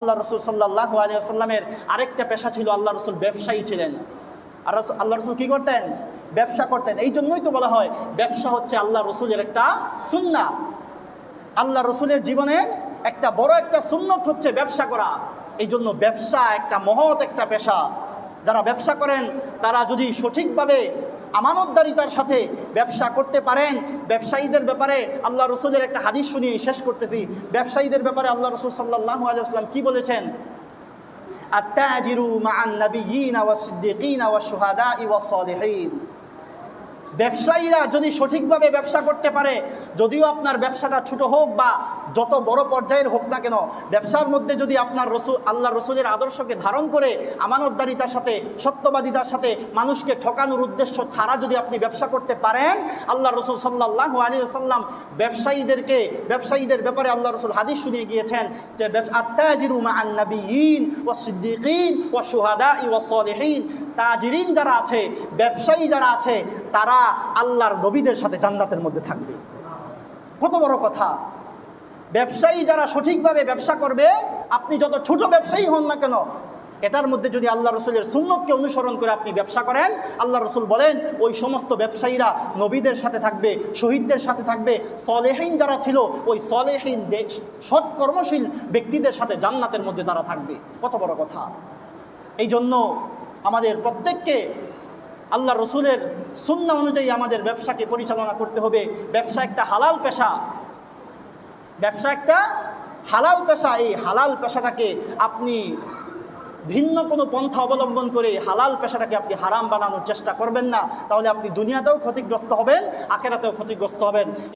আল্লাহ রসুল সাল্লাল্লাহু আলাইহি ওয়াসাল্লামের আরেকটা পেশা ছিল, আল্লাহ রসুল ব্যবসায়ী ছিলেন। আর আল্লাহ রসুল কী করতেন? ব্যবসা করতেন। এই জন্যই তো বলা হয় ব্যবসা হচ্ছে আল্লাহ রসুলের একটা সুন্নাহ। আল্লাহ রসুলের জীবনের একটা বড় একটা সুন্নত হচ্ছে ব্যবসা করা। এই জন্য ব্যবসা একটা মহৎ একটা পেশা। যারা ব্যবসা করেন তারা যদি সঠিকভাবে আমানতদারিতার সাথে ব্যবসা করতে পারেন, ব্যবসায়ীদের ব্যাপারে আল্লাহ রসুলের একটা হাদিস শুনিয়ে শেষ করতেছি। ব্যবসায়ীদের ব্যাপারে আল্লাহ রসুল সাল্লাল্লাহু আলাইহি ওয়াসাল্লাম কি বলেছেন? আত-তাজিরু মা'আন নাবিয়্যিনা ওয়াস-সিদ্দীকিনা ওয়াশ-শুহাদা'i ওয়াস-সালিহিন। ব্যবসায়ীরা যদি সঠিকভাবে ব্যবসা করতে পারে, যদিও আপনার ব্যবসাটা ছোট হোক বা যত বড় পর্যায়ের হোক না কেন, ব্যবসার মধ্যে যদি আপনার আল্লাহ রসুলের আদর্শকে ধারণ করে আমানতদারিতার সাথে, সত্যবাদিতার সাথে, মানুষকে ঠকানোর উদ্দেশ্য ছাড়া যদি আপনি ব্যবসা করতে পারেন, আল্লাহ রসুল সাল্লাল্লাহু আলাইহি ওয়াসাল্লাম ব্যবসায়ীদের ব্যাপারে আল্লাহ রসুল হাদিস শুনিয়ে গিয়েছেন যে আত-তাজিরু মা'আন নাবিয়্যিন ওয়াস-সিদ্দীকিন ওয়াশ-শুহাদা'i ওয়াস-সালিহিন। তাজিরিন যারা আছে, ব্যবসায়ী যারা আছে, তারা আল্লাহর নবীদের সাথে জান্নাতের মধ্যে থাকবে। কত বড় কথা! ব্যবসায়ী যারা সঠিকভাবে ব্যবসা করবে, আপনি যত ছোট ব্যবসায়ী হন না কেন, এটার মধ্যে যদি আল্লাহ রসুলের সুন্নতকে অনুসরণ করে আপনি ব্যবসা করেন, আল্লাহ রসুল বলেন ওই সমস্ত ব্যবসায়ীরা নবীদের সাথে থাকবে, শহীদদের সাথে থাকবে, সলেহীন যারা ছিল ওই সলেহীন সৎকর্মশীল ব্যক্তিদের সাথে জান্নাতের মধ্যে তারা থাকবে। কত বড় কথা! এই জন্য আমাদের প্রত্যেককে আল্লাহ রসুলের সুন্নাহ অনুযায়ী আমাদের ব্যবসাকে পরিচালনা করতে হবে। ব্যবসা একটা হালাল পেশা, ব্যবসা একটা হালাল পেশা। এই হালাল পেশাটাকে আপনি ভিন্ন কোনো পন্থা অবলম্বন করে হালাল পেশাটাকে আপনি হারাম বানানোর চেষ্টা করবেন না, তাহলে আপনি দুনিয়াতেও ক্ষতিগ্রস্ত হবেন, আখিরাতেও ক্ষতিগ্রস্ত হবেন।